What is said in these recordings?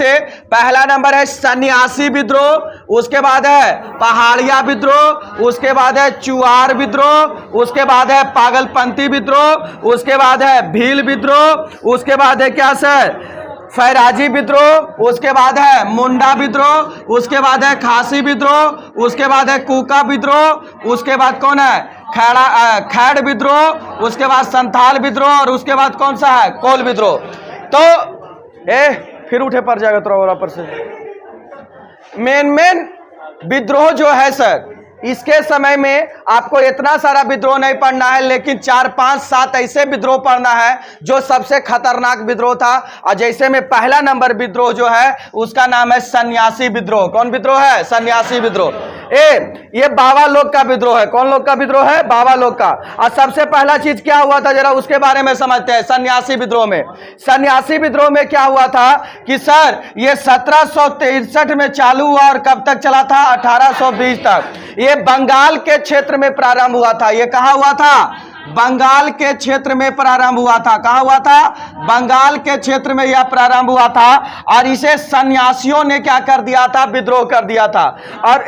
से पहला नंबर है सन्यासी विद्रोह, उसके बाद है पहाड़िया विद्रोह, उसके बाद है चुआर विद्रोह, उसके बाद है पागलपंथी विद्रोह, उसके बाद है भील विद्रोह, उसके बाद है क्या सर फैराजी विद्रोह, उसके बाद है मुंडा विद्रोह, उसके बाद है खासी विद्रोह, उसके बाद है कूका विद्रोह, उसके बाद कौन है खैड़ विद्रोह, उसके बाद संथाल विद्रोह और उसके बाद कौन सा है कोल विद्रोह। तो फिर उठे पड़ जाएगा थोड़ा पर से। मेन विद्रोह जो है सर, इसके समय में आपको इतना सारा विद्रोह नहीं पढ़ना है, लेकिन 4, 5, 7 ऐसे विद्रोह पढ़ना है जो सबसे खतरनाक विद्रोह था। और जैसे में पहला नंबर विद्रोह जो है उसका नाम है सन्यासी विद्रोह। कौन विद्रोह है? सन्यासी विद्रोह। ये बाबा लोग का विद्रोह है। कौन लोग का विद्रोह है? बाबा लोग का। और सबसे पहला चीज क्या हुआ था जरा उसके बारे में समझते हैं। सन्यासी विद्रोह में, सन्यासी विद्रोह में क्या हुआ था कि सर ये 1763 में चालू हुआ और कब तक चला था? 1820 तक। ये बंगाल के क्षेत्र में प्रारंभ हुआ था। ये कहां हुआ था? बंगाल के क्षेत्र में प्रारंभ हुआ था। कहां हुआ था? बंगाल के क्षेत्र में यह प्रारंभ हुआ था। और इसे सन्यासियों ने क्या कर दिया था? विद्रोह कर दिया था। और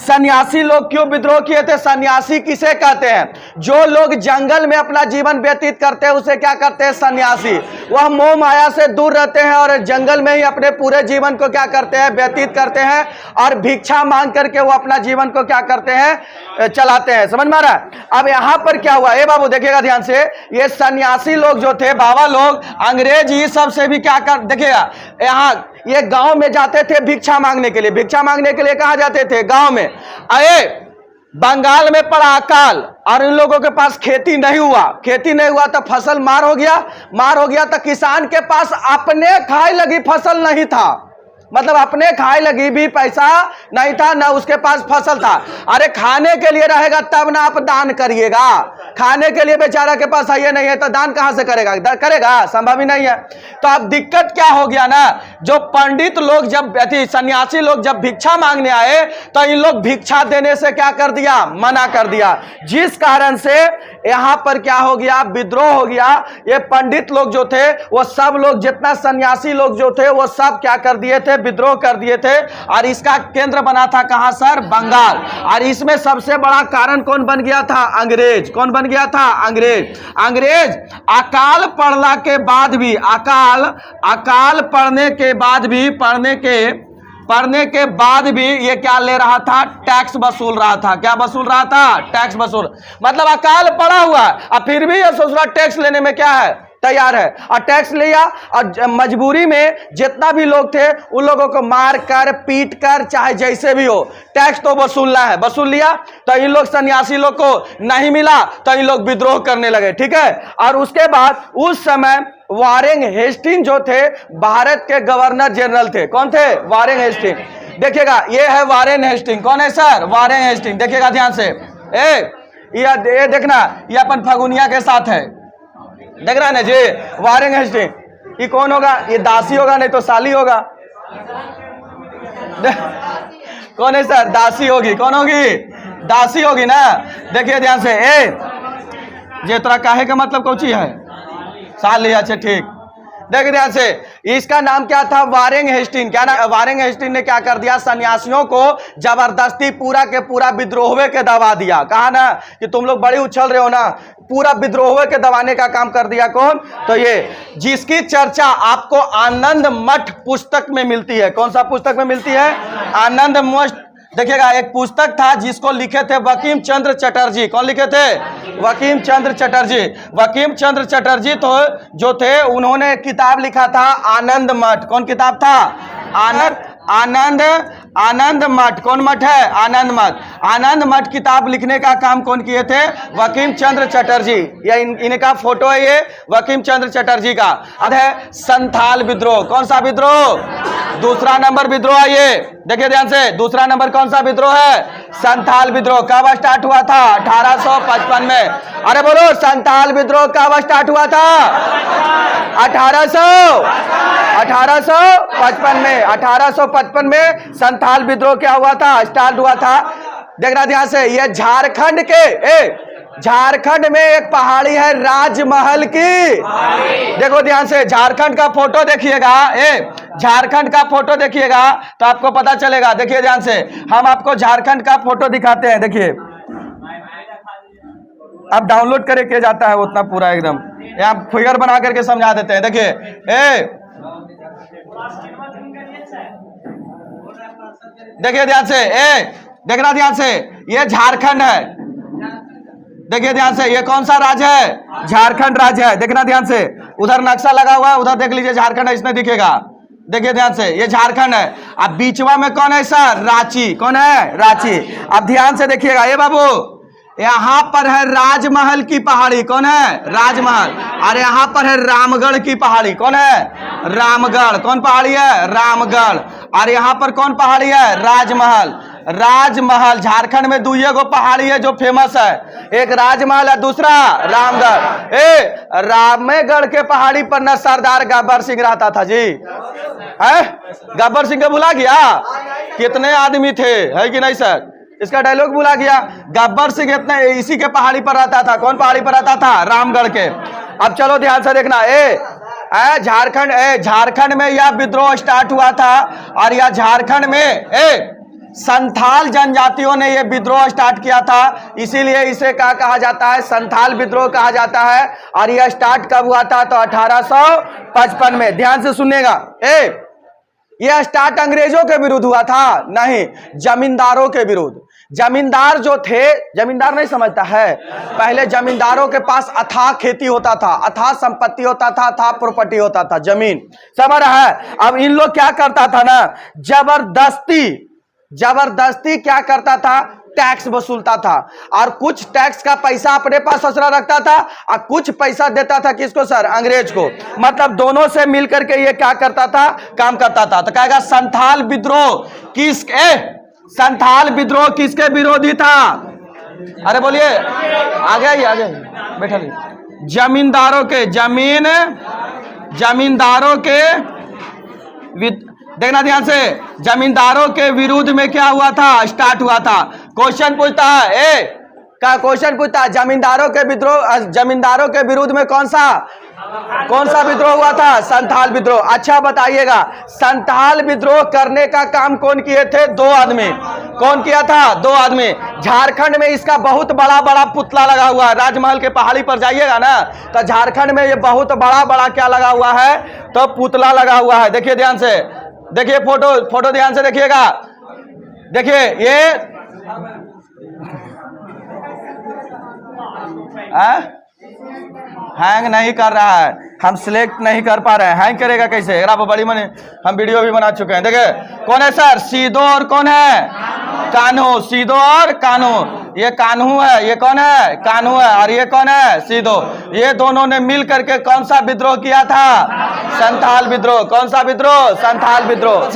सन्यासी लोग क्यों विद्रोह किए थे? सन्यासी किसे कहते हैं? जो लोग जंगल में अपना जीवन व्यतीत करते हैं उसे क्या करते हैं? सन्यासी। वह मोह माया से दूर रहते हैं और जंगल में ही अपने पूरे जीवन को क्या करते हैं? व्यतीत करते हैं और भिक्षा मांग करके वो अपना जीवन को क्या करते हैं? चलाते हैं। समझ में आ रहा है? अब यहां पर क्या हुआ? बाबू देखिएगा ध्यान से, ये सन्यासी लोग जो थे, बाबा लोग, अंग्रेज ये सब से भी क्या कर, देखिएगा यहां ये गांव में जाते थे भिक्षा मांगने के लिए। भिक्षा मांगने के लिए कहां जाते थे? गांव में। बंगाल में पड़ा अकाल और इन लोगों के पास खेती नहीं हुआ। खेती नहीं हुआ तो फसल मार हो गया तो किसान के पास अपने खाए लगी फसल नहीं था। मतलब अपने खाए लगी भी पैसा नहीं था, ना उसके पास फसल था। अरे खाने के लिए रहेगा तब ना आप दान करिएगा। खाने के लिए बेचारा के पास है नहीं है तो दान कहां से करेगा? संभव ही नहीं है। तो अब दिक्कत क्या हो गया ना, जो पंडित लोग जब सन्यासी लोग जब भिक्षा मांगने आए तो इन लोग भिक्षा देने से क्या कर दिया? मना कर दिया। जिस कारण से यहां पर क्या हो गया? विद्रोह हो गया। ये पंडित लोग जो थे वो सब लोग, जितना सन्यासी लोग जो थे वो सब क्या कर दिए थे? विद्रोह कर दिए थे। और इसका केंद्र बना था कहां सर? बंगाल। और इसमें सबसे बड़ा कारण कौन बन गया था? अंग्रेज। कौन बन गया था? अंग्रेज अकाल पड़ने के बाद भी, अकाल पढ़ने के बाद भी ये क्या ले रहा था? टैक्स वसूल रहा था। क्या वसूल रहा था? टैक्स वसूल। मतलब अकाल पड़ा हुआ और फिर भी ये सोच रहा टैक्स लेने में क्या है? तैयार है। और टैक्स लिया और मजबूरी में जितना भी लोग थे उन लोगों को मार कर, पीट कर, चाहे जैसे भी हो, टैक्स तो वसूलना है। वसूल लिया तो इन लोग सन्यासी लोग को नहीं मिला तो इन लोग विद्रोह करने लगे। ठीक है। और उसके बाद उस समय वारेन हेस्टिंग जो थे भारत के गवर्नर जनरल थे। कौन थे? Warren Hastings. देखिएगा ये है वारेन हेस्टिंग। कौन है सर? Warren Hastings. देखिएगा ध्यान से, ये देखना, ये अपन फगुनिया के साथ है। देख रहा है ना जी? Warren Hasting. ये कौन होगा? ये दासी होगा, नहीं तो साली होगा। कौन है सर? दासी होगी। कौन होगी? दासी होगी ना। देखिए ध्यान से, ये तोरा काहे का मतलब कौची है? साली। अच्छा ठीक। देखिए ध्यान से, इसका नाम क्या था? Warren Hastings. क्या नाम? वारेन हेस्टिंग ने क्या कर दिया? सन्यासियों को जबरदस्ती पूरा के पूरा विद्रोह के दबा दिया। कहा ना कि तुम लोग बड़े उछल रहे हो ना, पूरा विद्रोह के दबाने का काम कर दिया। कौन? तो ये जिसकी चर्चा आपको आनंद मठ पुस्तक में मिलती है। कौन सा पुस्तक में मिलती है? आनंद मठ। देखिएगा एक पुस्तक था जिसको लिखे थे बंकिम चंद्र चटर्जी। कौन लिखे थे? बंकिम चंद्र चटर्जी। बंकिम चंद्र चटर्जी तो जो थे उन्होंने किताब लिखा था आनंद मठ। कौन किताब था? आनंद मठ। कौन मठ है? आनंद मठ। आनंद मठ किताब लिखने का काम कौन किए थे? बंकिम चंद्र चटर्जी। या इनका फोटो है ये बंकिम चंद्र चटर्जी का। अब है संथाल विद्रोह। कौन सा विद्रोह? दूसरा नंबर विद्रोह है ये। देखिए ध्यान से, दूसरा नंबर कौन सा विद्रोह है? संथाल विद्रोह। कब स्टार्ट हुआ था? 1855 में। अरे बोलो, संथाल विद्रोह कब स्टार्ट हुआ था? 1855 में। 1855 में संथाल विद्रोह क्या हुआ था? स्टार्ट हुआ था। देखना ध्यान से, यह झारखंड के झारखंड में एक पहाड़ी है राजमहल की। देखो ध्यान से, झारखंड का फोटो देखिएगा, झारखंड का फोटो देखिएगा तो आपको पता चलेगा। देखिए ध्यान से, हम आपको झारखंड का फोटो दिखाते हैं। देखिए, अब डाउनलोड करे किया जाता है उतना पूरा एकदम, यहाँ फिगर बना करके समझा देते हैं। देखिए देखिए ध्यान से, देखना ध्यान से, ये झारखंड है। देखिए ध्यान से, ये कौन सा राज्य है? झारखंड राज्य है। देखना ध्यान से, उधर नक्शा लगा हुआ है, उधर देख लीजिए झारखंड है, इसमें दिखेगा। देखिए ध्यान से, ये झारखंड है। अब बीचवा में कौन है सर? रांची। कौन है? रांची। अब ध्यान से देखिएगा, ये बाबू, यहाँ पर है राजमहल की पहाड़ी। कौन है? राजमहल। और यहाँ पर है रामगढ़ की पहाड़ी। कौन है? रामगढ़। कौन पहाड़ी है? रामगढ़। और यहाँ पर कौन पहाड़ी है? राजमहल। राजमहल, झारखंड में दुइये गो पहाड़ी है जो फेमस है, एक राजमहल है, दूसरा रामगढ़। रामेगढ़ के पहाड़ी पर न सरदार गब्बर सिंह रहता था जी, है? गब्बर सिंह को भुला गया? कितने आदमी थे, है कि नहीं सर? इसका डायलॉग भुला गया। गब्बर सिंह इतने इसी के पहाड़ी पर रहता था। कौन पहाड़ी पर रहता था? रामगढ़ के। अब चलो ध्यान से देखना, झारखंड में यह विद्रोह स्टार्ट हुआ था, और यह झारखंड में संथाल जनजातियों ने यह विद्रोह स्टार्ट किया था, इसीलिए इसे क्या कहा जाता है? संथाल विद्रोह कहा जाता है। और यह स्टार्ट कब हुआ था? तो 1855 में। ध्यान से सुनिएगा, यह स्टार्ट अंग्रेजों के विरुद्ध हुआ था? नहीं, जमींदारों के विरुद्ध। जमींदार जो थे, जमींदार नहीं समझता है, पहले जमींदारों के पास अथाह खेती होता था, अथाह संपत्ति होता था, अथाह प्रॉपर्टी होता था, जमीन, समझ रहा है? अब इन लोग क्या करता था ना, जबरदस्ती क्या करता था? टैक्स वसूलता था, और कुछ टैक्स का पैसा अपने पास असरा रखता था, और कुछ पैसा देता था किसको सर? अंग्रेज को। मतलब दोनों से मिलकर के ये क्या करता था? काम करता था। तो कहेगा संथाल विद्रोह संथाल विद्रोह किसके विरोधी था? अरे बोलिए, आगे आइए, आगे बैठा लीजिए। जमींदारों के देखना ध्यान से, जमींदारों के विरुद्ध में क्या हुआ था? स्टार्ट हुआ था। क्वेश्चन पूछता है, क्वेश्चन पूछता है, जमींदारों के विरुद्ध में कौन सा विद्रोह हुआ था? संथाल विद्रोह। अच्छा बताइएगा, संथाल विद्रोह करने का काम कौन किए थे? 2 आदमी। कौन किया था? 2 आदमी। झारखंड में इसका बहुत बड़ा बड़ा पुतला लगा हुआ है। राजमहल के पहाड़ी पर जाइएगा ना, तो झारखंड में ये बहुत बड़ा क्या लगा हुआ है? तो पुतला लगा हुआ है। देखिए ध्यान से, देखिए फोटो ध्यान से देखिएगा। देखिए ये हैंग नहीं कर रहा है, हम सिलेक्ट नहीं कर पा रहे हैं। हैंग करेगा कैसे? बड़ी मनी हम वीडियो भी बना चुके हैं। देखिए कौन है सर? सीधो और कौन है? कान्हू। सीधो और कान्हू। ये कान्हू है, ये कौन है? कान्हू है। और ये कौन है? सीधो। ये दोनों ने मिल करके कौन सा विद्रोह किया था? संथाल विद्रोह। कौन सा विद्रोह? संथाल विद्रोह।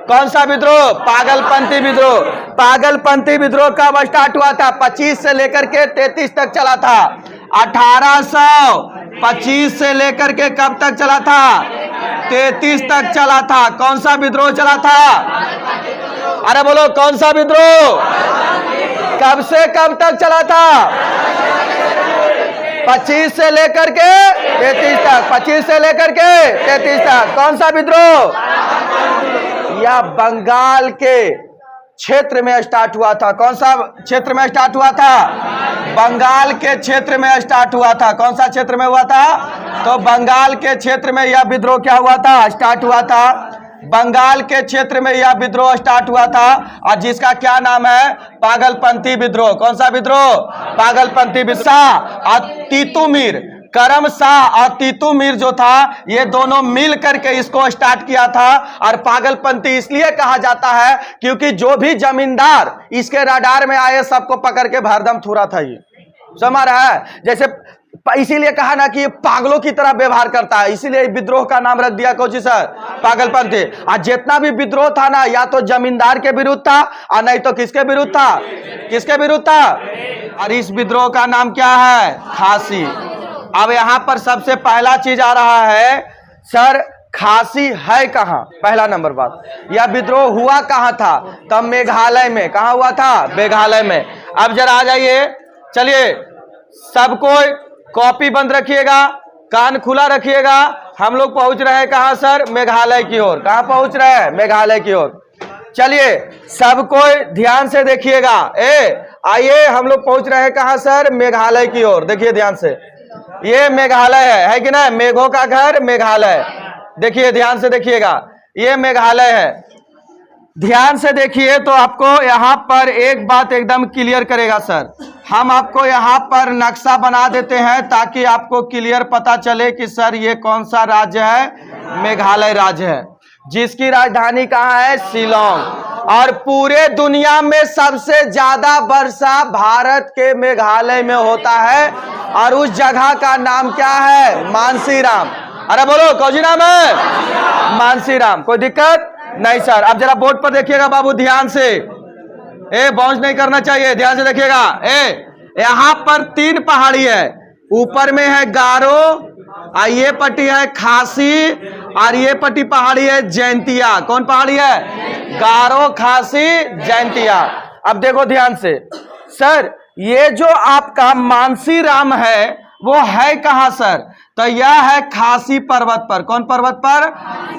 कौन सा विद्रोह? पागलपंथी विद्रोह। पागलपंथी विद्रोह कब स्टार्ट हुआ था? 25 से लेकर के 33 तक चला था। 1825 से लेकर के कब तक चला था? 33 तक चला था। कौन सा विद्रोह चला था? अरे बोलो, कौन सा विद्रोह? कब से कब तक चला था? 25 से लेकर के 33 तक। 25 से लेकर के 33 तक। कौन सा विद्रोह? यह बंगाल के क्षेत्र में स्टार्ट हुआ था। कौन सा क्षेत्र में स्टार्ट हुआ था? बंगाल के क्षेत्र में स्टार्ट हुआ था। कौन सा क्षेत्र में हुआ था? तो बंगाल के क्षेत्र में यह विद्रोह क्या हुआ था? स्टार्ट हुआ था। बंगाल के क्षेत्र में यह विद्रोह स्टार्ट हुआ था, और जिसका क्या नाम है? पागलपंथी विद्रोह। कौन सा विद्रोह? पागलपंथी विद्रोह। और तीतुमीर, करम शाह और तीतुमीर जो था, ये दोनों मिल करके इसको स्टार्ट किया था। और पागलपंथी इसलिए कहा जाता है क्योंकि जो भी जमींदार इसके रडार में आए, सबको पकड़ के भरदम थूरा था। ये समझ रहा है? जैसे इसीलिए कहा ना कि ये पागलों की तरह व्यवहार करता है, इसीलिए विद्रोह का नाम रख दिया कौन सी सर? पागलपंथी। आज जितना भी विद्रोह था ना, या तो जमींदार के विरुद्ध था, और नहीं तो किसके विरुद्ध था? किसके विरुद्ध था? और इस विद्रोह का नाम क्या है? खासी। अब यहां पर सबसे पहला चीज आ रहा है, सर खासी है कहां? पहला नंबर बात, यह विद्रोह हुआ कहां था? तब मेघालय में। कहां हुआ था? मेघालय में। अब जरा आ जाइए, चलिए सब कोई कॉपी बंद रखिएगा, कान खुला रखिएगा। हम लोग पहुंच रहे हैं कहां सर? मेघालय की ओर। कहां पहुंच रहे हैं? मेघालय की ओर। चलिए सब कोई ध्यान से देखिएगा। आइए हम लोग पहुंच रहे हैं कहां सर? मेघालय की ओर। देखिए ध्यान से, ये मेघालय है कि ना? मेघों का घर मेघालय। देखिए ध्यान से देखिएगा, ये मेघालय है। ध्यान से देखिए तो आपको यहां पर एक बात एकदम क्लियर करेगा सर। हम आपको यहां पर नक्शा बना देते हैं ताकि आपको क्लियर पता चले कि सर ये कौन सा राज्य है? मेघालय राज्य है, जिसकी राजधानी कहां है? शिलोंग। और पूरे दुनिया में सबसे ज्यादा वर्षा भारत के मेघालय में होता है, और उस जगह का नाम क्या है? मानसीराम। अरे बोलो कौन सी नाम है? मानसीराम। कोई दिक्कत नहीं सर। अब जरा बोर्ड पर देखिएगा बाबू ध्यान से, बाउंस नहीं करना चाहिए, ध्यान से देखिएगा। यहां पर 3 पहाड़ी है, ऊपर में है गारो, और ये पट्टी है खासी, और ये पट्टी पहाड़ी है जैंतिया। कौन पहाड़ी है? गारो, खासी, जैंतिया। अब देखो ध्यान से सर, ये जो आपका मानसीराम है वो है कहां सर? तो यह है खासी पर्वत पर। कौन पर्वत पर?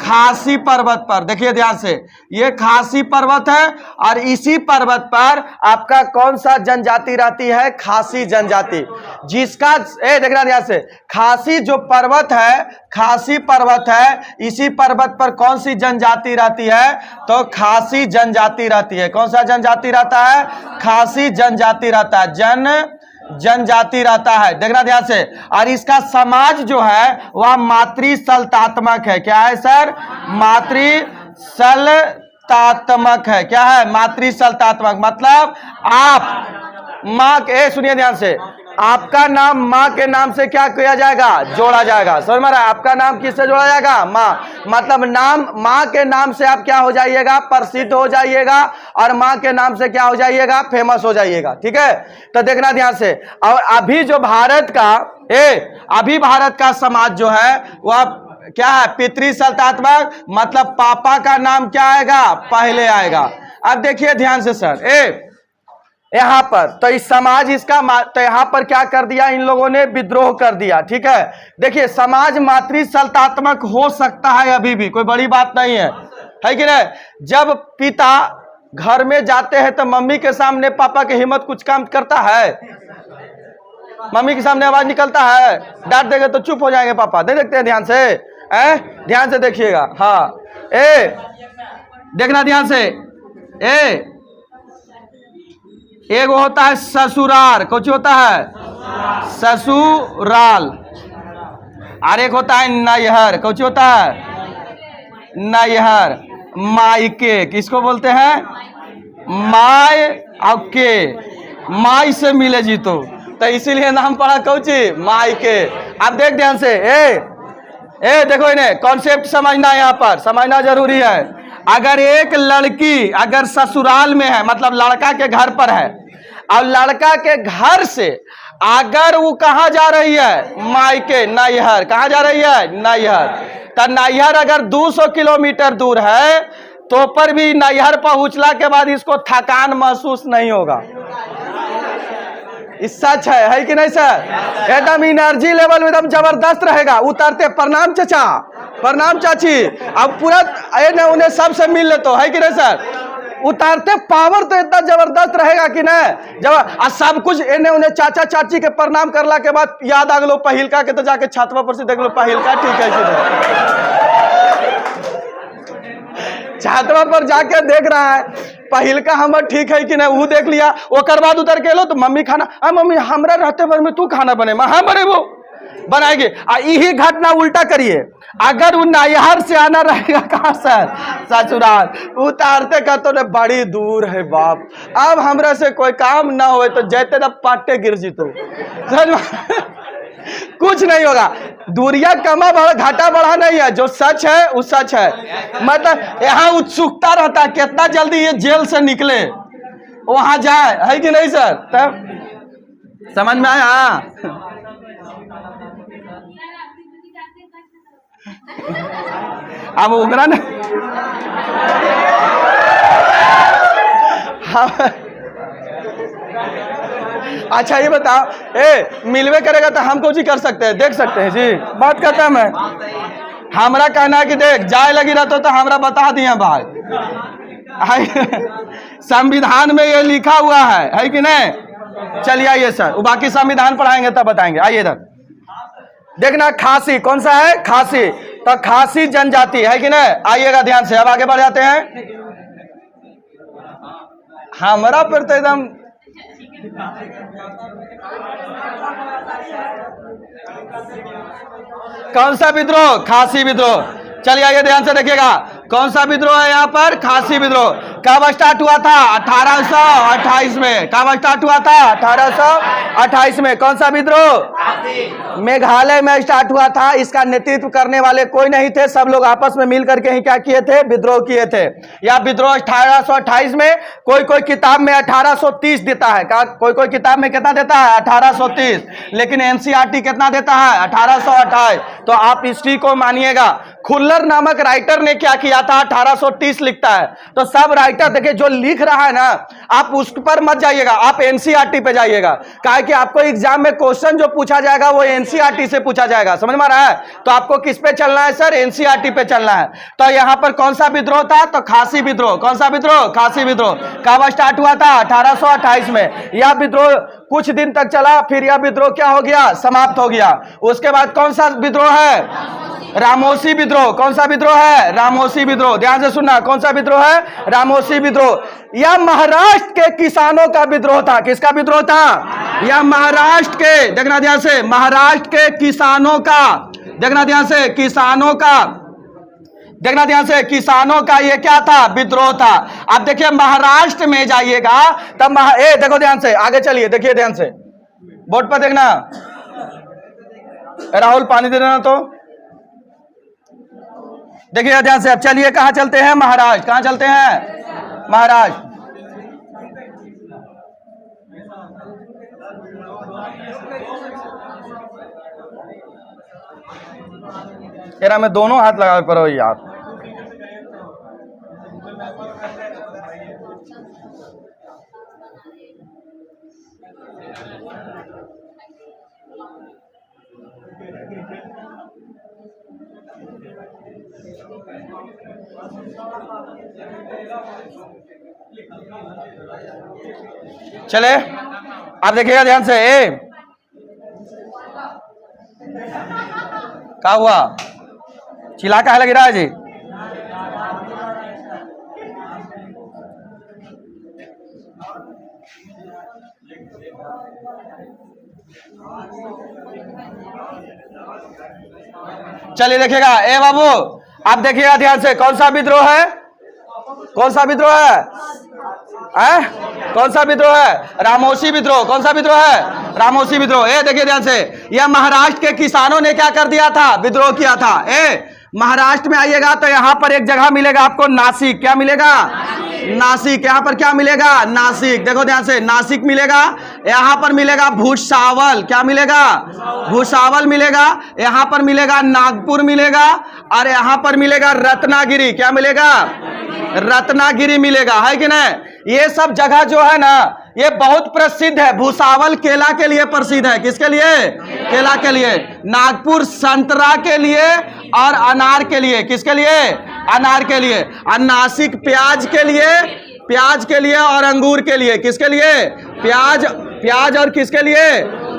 खासी पर्वत पर। देखिए ध्यान से, ये खासी पर्वत है, और इसी पर्वत पर आपका कौन सा जनजाति रहती है? खासी जनजाति। जिसका देखना ध्यान से, खासी जो पर्वत है, खासी पर्वत है, इसी पर्वत पर कौन सी जनजाति रहती है? तो खासी जनजाति रहती है। कौन सा जनजाति रहता है? खासी जनजाति रहता है, जनजाति रहता है। देखना ध्यान से। और इसका समाज जो है वह मातृसल्तात्मक है। क्या है सर? मातृसल्तात्मक है। क्या है? मातृसल्तात्मक। मतलब आप माँ के, सुनिए ध्यान से, आपका नाम माँ के नाम से क्या किया जाएगा? जोड़ा जाएगा। समझ में आ रहा है? आपका नाम किससे जोड़ा जाएगा? माँ। मतलब नाम, माँ के नाम से आप क्या हो जाइएगा? प्रसिद्ध हो जाइएगा, और माँ के नाम से क्या हो जाइएगा? फेमस हो जाइएगा। ठीक है, तो देखना ध्यान से। और अभी जो भारत का अभी भारत का समाज जो है वह क्या है? पितृसल्तात्मक। मतलब पापा का नाम क्या आएगा? पहले आएगा। अब देखिए ध्यान से सर, यहां पर तो इस समाज इसका तो यहां पर क्या कर दिया? इन लोगों ने विद्रोह कर दिया। ठीक है, देखिए समाज मातृसल्तात्मक हो सकता है अभी भी, कोई बड़ी बात नहीं है कि नहीं? जब पिता घर में जाते हैं तो मम्मी के सामने पापा की हिम्मत कुछ काम करता है? मम्मी के सामने आवाज निकलता है? डांट देंगे तो चुप हो जाएंगे पापा। देख देखते हैं ध्यान से, ध्यान से देखिएगा। हाँ, देखना ध्यान से। एक होता है ससुराल, कुछ होता है ससुराल, और एक होता है नैहर, कुछ होता है नैहर। मायके किसको बोलते हैं? माय और के, माई से मिले जीतो, तो इसीलिए नाम पड़ा कौची? मायके। अब देख ध्यान से, देखो इन्हें कॉन्सेप्ट समझना है, यहाँ पर समझना जरूरी है। अगर एक लड़की अगर ससुराल में है, मतलब लड़का के घर पर है, और लड़का के घर से अगर वो कहां जा रही है? मायके, नैहर। कहां जा रही है? नैहर। तो नैहर अगर 200 किलोमीटर दूर है तो पर भी नैहर पहुंचला के बाद इसको थकान महसूस नहीं होगा। इस सच है कि नहीं सर? एकदम एनर्जी लेवल एकदम जबरदस्त रहेगा। उतरते प्रणाम चाचा, प्रणाम चाची, अब पूरा उन्हें सबसे मिल लेते है कि नहीं सर? उतारते पावर तो इतना जबरदस्त रहेगा कि नहीं? जब सब कुछ इन्हें उन्हें चाचा चाची के प्रणाम करला के बाद याद आ गलो पहिलका के, तो जाके छतवा पर से देख लो पहिलका ठीक है कि नहीं? छतवा पर जाके देख रहा है पहिलका हमर ठीक है कि नहीं, वो देख लिया। ओकर बाद उतर के लो तो मम्मी खाना, मम्मी हमरा रहते भर में तू खाना बने, हाँ बने वो बनाएंगे। यही घटना उल्टा करिए, अगर वो नैहर से आना रहेगा कहां सर? ससुराल। उतारते का तो ने बड़ी दूर है बाप, अब हमरा से कोई काम ना हो तो जैते ना पाटे गिर जीतो। कुछ नहीं होगा, दूरिया कमा बढ़ा घाटा बढ़ा नहीं है, जो सच है वो सच है। मतलब यहाँ उत्सुकता रहता है कितना जल्दी ये जेल से निकले, वहां जाए, है कि नहीं सर? तब समझ में आया? अब उगरा ना अच्छा ये बताओ, मिलवे करेगा तो हम कुछ ही कर सकते हैं, देख सकते हैं जी, बात करता मैं। हमारा कहना है कि देख जाए लगी रहता तो हमरा बता दिए भाई, संविधान में ये लिखा हुआ है कि नहीं। चलिए आइए सर, वो बाकी संविधान पढ़ाएंगे तब बताएंगे। आइए इधर देखना, खासी कौन सा है, खासी, तो खासी जनजाति है कि नहीं। आइएगा ध्यान से, अब आगे बढ़ जाते हैं। हमारा पर तो एकदम कौन सा विद्रोह, खासी विद्रोह। चलिए आइए ध्यान से देखिएगा, कौन सा विद्रोह है यहाँ पर, खासी विद्रोह। कब स्टार्ट हुआ था, 1828 में। कब स्टार्ट हुआ था, 1828 में। कौन सा विद्रोह, मेघालय में स्टार्ट हुआ था। इसका नेतृत्व करने वाले कोई नहीं थे, सब लोग आपस में मिल करके ही क्या किए थे, विद्रोह किए थे। यह विद्रोह 1828 में, कोई कोई किताब में 1830 देता है, कोई कोई किताब में कितना देता है, 1830, लेकिन एनसीईआरटी कितना देता है, 1828। तो आप हिस्ट्री को मानिएगा। खुल्लर नामक राइटर ने क्या किया था, 1830 लिखता है। तो सब राइटर देखिए जो लिख रहा है ना, आप उस पर मत जाइएगा, आप एनसीईआरटी पे जाइएगा। काहे कि आपको एग्जाम में क्वेश्चन जो पूछा जाएगा वो एनसीईआरटी से पूछा जाएगा, समझ में आ रहा है। तो आपको किस पे चलना है सर, एनसीईआरटी पे चलना है। तो यहां पर कौन सा विद्रोह था, तो खासी विद्रोह। कौन सा विद्रोह, खासी विद्रोह। कब स्टार्ट हुआ था, 1828 में। यह विद्रोह कुछ दिन तक चला, फिर यह विद्रोह क्या हो गया, समाप्त हो गया। उसके बाद कौन सा विद्रोह है, रामोसी विद्रोह। कौन सा विद्रोह है, रामोसी विद्रोह। ध्यान से सुनना, कौन सा विद्रोह है, रामोसी विद्रोह। यह महाराष्ट्र के किसानों का विद्रोह था। किसका विद्रोह था, यह महाराष्ट्र के, देखना ध्यान से, महाराष्ट्र के किसानों का, देखना ध्यान से, किसानों का, देखना ध्यान से, किसानों का ये क्या था, विद्रोह था। अब देखिए महाराष्ट्र में जाइएगा तब देखो ध्यान से, आगे चलिए, देखिए ध्यान से, बोर्ड पर देखना। राहुल पानी दे देना, तो देखिए ध्यान से। अब चलिए कहां चलते हैं, महाराष्ट्र। कहां चलते हैं, महाराष्ट्र। तेरा में दोनों हाथ लगा पड़ो यार। चले आप देखिएगा ध्यान से, क्या हुआ, चिल्ला का है लग रहा है जी। चलिए देखिएगा, ए बाबू आप देखिएगा ध्यान से, कौन सा विद्रोह है, कौन सा विद्रोह है, कौन सा विद्रोह है, रामोसी विद्रोह। कौन सा विद्रोह है, रामोसी विद्रोह। ए देखिए ध्यान से, यह महाराष्ट्र के किसानों ने क्या कर दिया था, विद्रोह किया था। महाराष्ट्र में आइएगा तो यहां पर एक जगह मिलेगा आपको, नासिक। क्या मिलेगा, नासिक। यहां पर क्या मिलेगा, नासिक। देखो ध्यान से, नासिक मिलेगा। यहां पर मिलेगा भुसावल। क्या मिलेगा, भुसावल मिलेगा। यहां पर मिलेगा नागपुर मिलेगा, और यहां पर मिलेगा रत्नागिरी। क्या मिलेगा, रत्नागिरी मिलेगा, है कि नहीं। ये सब जगह जो है ना, ये बहुत प्रसिद्ध है। भुसावल केला के लिए प्रसिद्ध है। किसके लिए, केला के लिए। नागपुर संतरा के लिए और अनार के लिए। किसके लिए, अनार के लिए। और नासिक प्याज के लिए, प्याज के लिए और अंगूर के लिए। किसके लिए, प्याज, प्याज और किसके लिए,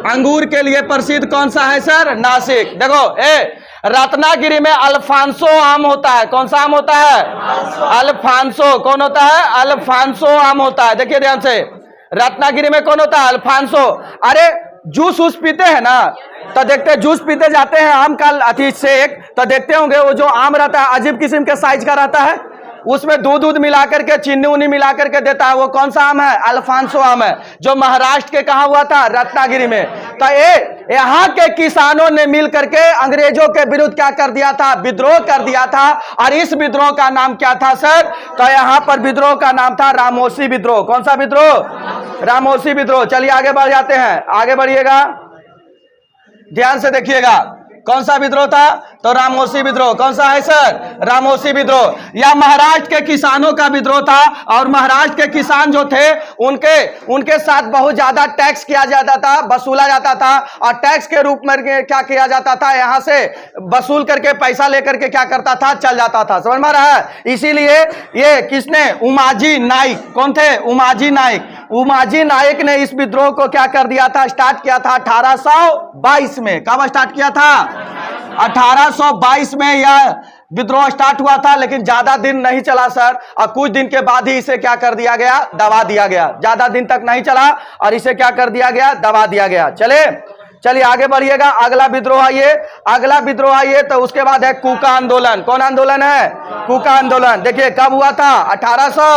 अंगूर के लिए प्रसिद्ध कौन सा है सर, नासिक। देखो रत्नागिरी में अल्फांसो आम होता है। कौन सा आम होता है, अल्फांसो। कौन होता है, अल्फांसो आम होता है। देखिए ध्यान से, रत्नागिरी में कौन होता है, अल्फांसो। अरे जूस उस पीते हैं ना, तो देखते हैं जूस पीते जाते हैं आम का अति शेक, तो देखते होंगे वो जो आम रहता है अजीब किस्म के साइज का रहता है, उसमें दूध दूध मिला करके, चीनी उनी मिला करके देता है। वो कौन सा आम है, अल्फांसो आम है, जो महाराष्ट्र के कहा हुआ था, रत्नागिरी में। तो यहाँ के किसानों ने मिल करके अंग्रेजों के विरुद्ध क्या कर दिया था, विद्रोह कर दिया था। और इस विद्रोह का नाम क्या था सर, तो यहाँ पर विद्रोह का नाम था रामोसी विद्रोह। कौन सा विद्रोह, रामोसी विद्रोह। चलिए आगे बढ़ जाते हैं, आगे बढ़िएगा, ध्यान से देखिएगा। कौन सा विद्रोह था? तो रामोसी विद्रोह। कौन सा है सर? रामोसी विद्रोह। या महाराष्ट्र के किसानों का विद्रोह था, और महाराष्ट्र के किसान जो थे उनके साथ बहुत ज्यादा टैक्स किया जाता था, वसूला जाता था, और टैक्स के रूप में क्या किया जाता था, यहां से वसूल करके पैसा लेकर के क्या करता था, चल जाता था। समझ में आ रहा है? इसीलिए ये किसने? उमाजी नाइक। कौन थे? उमाजी नाइक। उमाजी नाइक ने इस विद्रोह को क्या कर दिया था? स्टार्ट किया था 1822 में। कब स्टार्ट किया था? 1822 में यह विद्रोह स्टार्ट हुआ था, लेकिन ज्यादा दिन नहीं चला सर, और कुछ दिन के बाद ही इसे क्या कर दिया गया? दबा दिया गया। ज्यादा दिन तक नहीं चला और इसे क्या कर दिया गया? दबा दिया गया। चलिए आगे बढ़िएगा। अगला विद्रोह आइए तो उसके बाद है कूका आंदोलन। कौन आंदोलन है? कूका आंदोलन। देखिए कब हुआ था? 1800।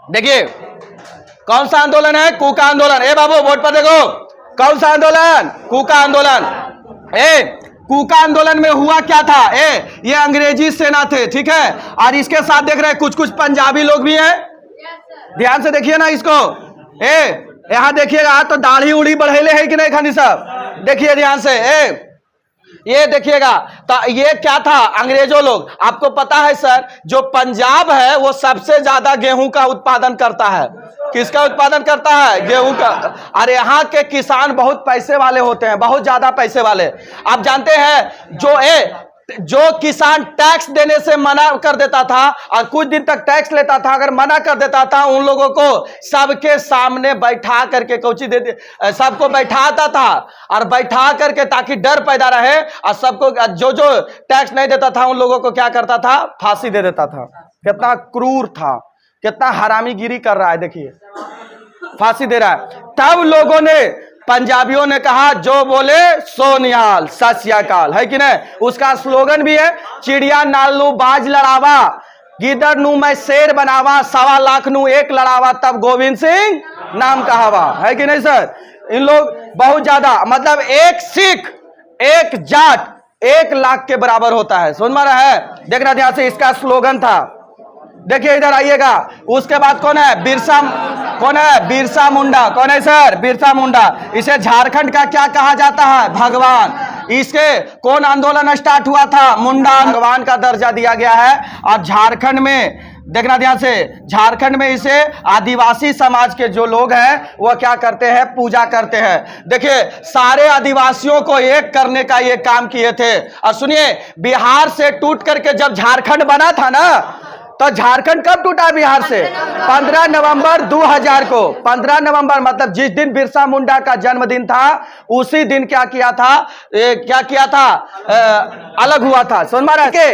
देखिए कौन सा आंदोलन है? कूका आंदोलन। ए बाबू बोर्ड पर देखो, कौन सा आंदोलन? कूका आंदोलन। कूका आंदोलन में हुआ क्या था? ये अंग्रेजी सेना थे, ठीक है, और इसके साथ देख रहे हैं कुछ पंजाबी लोग भी हैं। ध्यान से देखिए ना इसको। यहां देखिएगा तो दाढ़ी उड़ी बढ़ेले है कि नहीं खानी साहब? देखिए ध्यान से। ये देखिएगा तो ये क्या था? अंग्रेजों लोग। आपको पता है सर, जो पंजाब है वो सबसे ज्यादा गेहूं का उत्पादन करता है। किसका उत्पादन करता है? गेहूं का। अरे यहाँ के किसान बहुत पैसे वाले होते हैं, बहुत ज्यादा पैसे वाले। आप जानते हैं जो किसान टैक्स देने से मना कर देता था और कुछ दिन तक टैक्स लेता था, अगर मना कर देता था, उन लोगों को सबके सामने बैठा करके कोची दे सबको बैठाता था, और बैठा करके ताकि डर पैदा रहे, और सबको जो टैक्स नहीं देता था उन लोगों को क्या करता था? फांसी दे देता था। कितना क्रूर था, कितना हरामीगिरी कर रहा है। देखिए फांसी दे रहा है। तब लोगों ने, पंजाबियों ने कहा जो बोले सो निहाल, सत श्री अकाल, है कि नहीं? उसका स्लोगन भी है, चिड़िया नाल नू बाज लड़ावा, गिदड़ नू मैं शेर बनावा, 1.25 लाख नू एक लड़ावा, तब गोविंद सिंह नाम कहावा, है कि नहीं सर? इन लोग बहुत ज्यादा, मतलब एक सिख, एक जाट 1 लाख के बराबर होता है। समझ में रहा है? देखना ध्यान से, इसका स्लोगन था। देखिए इधर आइएगा। उसके बाद कौन है? बिरसा मुंडा। कौन है सर? बिरसा मुंडा। इसे झारखंड का क्या कहा जाता है? भगवान। इसके कौन आंदोलन स्टार्ट हुआ था? मुंडा। भगवान का दर्जा दिया गया है। और झारखंड में देखना ध्यान से, झारखंड में इसे आदिवासी समाज के जो लोग हैं वो क्या करते हैं? पूजा करते हैं। देखिए सारे आदिवासियों को एक करने का ये काम किए थे। और सुनिए, बिहार से टूट करके जब झारखंड बना था ना, तो झारखंड कब टूटा बिहार से? 15 नवंबर 2000 को। 15 नवंबर मतलब जिस दिन बिरसा मुंडा का जन्मदिन था, उसी दिन क्या किया था? अलग हुआ था। समझ में आ रहा है?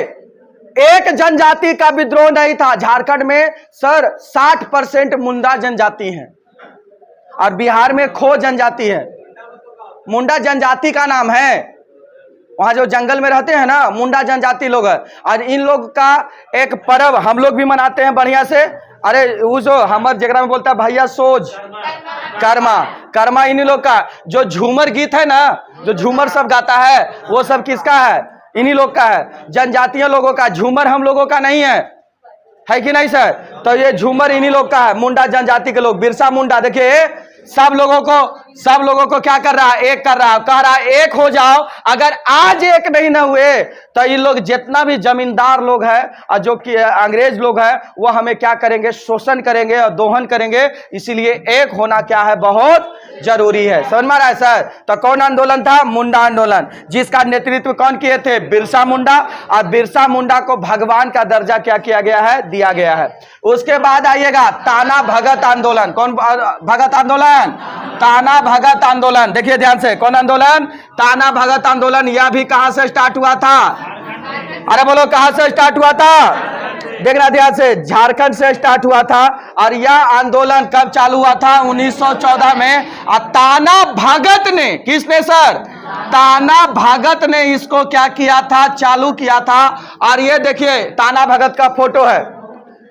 एक जनजाति का विद्रोह नहीं था झारखंड में सर। 60% मुंडा जनजाति है, और बिहार में खो जनजाति है। मुंडा जनजाति का नाम है। वहां जो जंगल में रहते हैं ना, मुंडा जनजाति लोग है। और इन लोग का एक पर्व हम लोग भी मनाते हैं बढ़िया से। अरे वो जो हमारे जगरा में बोलता है भैया सोज, कर्मा इन्हीं लोग का। जो झूमर गीत है ना, जो झूमर सब गाता है, वो सब किसका है? इन्हीं लोग का है, जनजातीय लोगों का। झूमर हम लोगों का नहीं है कि नहीं सर? तो ये झूमर इन्हीं लोग का है, मुंडा जनजाति के लोग। बिरसा मुंडा देखिए सब लोगों को क्या कर रहा है? एक कर रहा है। कह रहा है एक हो जाओ। अगर आज एक नहीं न हुए तो ये लोग जितना भी जमींदार लोग हैं और जो कि अंग्रेज लोग हैं, वो हमें क्या करेंगे? शोषण करेंगे और दोहन करेंगे। इसीलिए एक होना क्या है? बहुत जरूरी है। समझ में आ रहा है सर? तो कौन आंदोलन था? मुंडा आंदोलन, जिसका नेतृत्व कौन किए थे? बिरसा मुंडा। और बिरसा मुंडा को भगवान का दर्जा क्या किया गया है? दिया गया है। उसके बाद आइएगा ताना भगत आंदोलन। कौन भगत आंदोलन? ताना भगत आंदोलन। देखिए ध्यान से, कौन आंदोलन? ताना भगत आंदोलन। यह भी कहां से स्टार्ट हुआ था? अरे बोलो कहां से स्टार्ट हुआ था? देखना ध्यान से, झारखंड से स्टार्ट हुआ था। और यह आंदोलन कब चालू हुआ था? 1914 में। और ताना भगत ने, किसने सर? ताना भगत ने इसको क्या किया था? चालू किया था। और ये देखिए ताना भगत का फोटो है।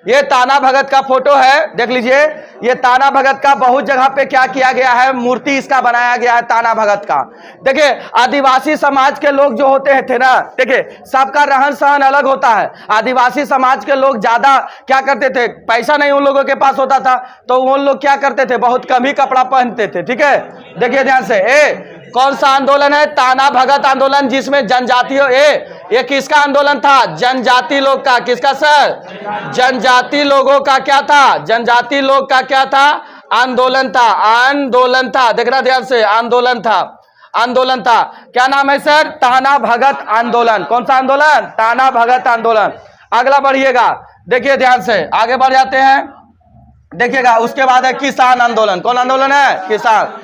ये ताना भगत का फोटो है, देख लीजिए। ये ताना भगत का बहुत जगह पे क्या किया गया है, मूर्ति इसका बनाया गया है ताना भगत का। देखिए आदिवासी समाज के लोग जो होते थे ना, देखिए सबका रहन सहन अलग होता है। आदिवासी समाज के लोग ज्यादा क्या करते थे, पैसा नहीं उन लोगों के पास होता था, तो उन लोग क्या करते थे, बहुत कम ही कपड़ा पहनते थे। ठीक है, देखिए ध्यान से। कौन सा आंदोलन है, ताना भगत आंदोलन, जिसमें जनजातियों ये किसका आंदोलन था, जनजाति लोग का। किसका सर, जनजाति लोगों का क्या था, जनजाति लोग का क्या था, आंदोलन था। आंदोलन था, देखना ध्यान से, आंदोलन था, आंदोलन था। क्या नाम है सर, ताना भगत आंदोलन। कौन सा आंदोलन, ताना भगत आंदोलन। अगला बढ़िएगा, देखिए ध्यान से, आगे बढ़ जाते हैं। देखिएगा उसके बाद है किसान आंदोलन। कौन आंदोलन है, किसान।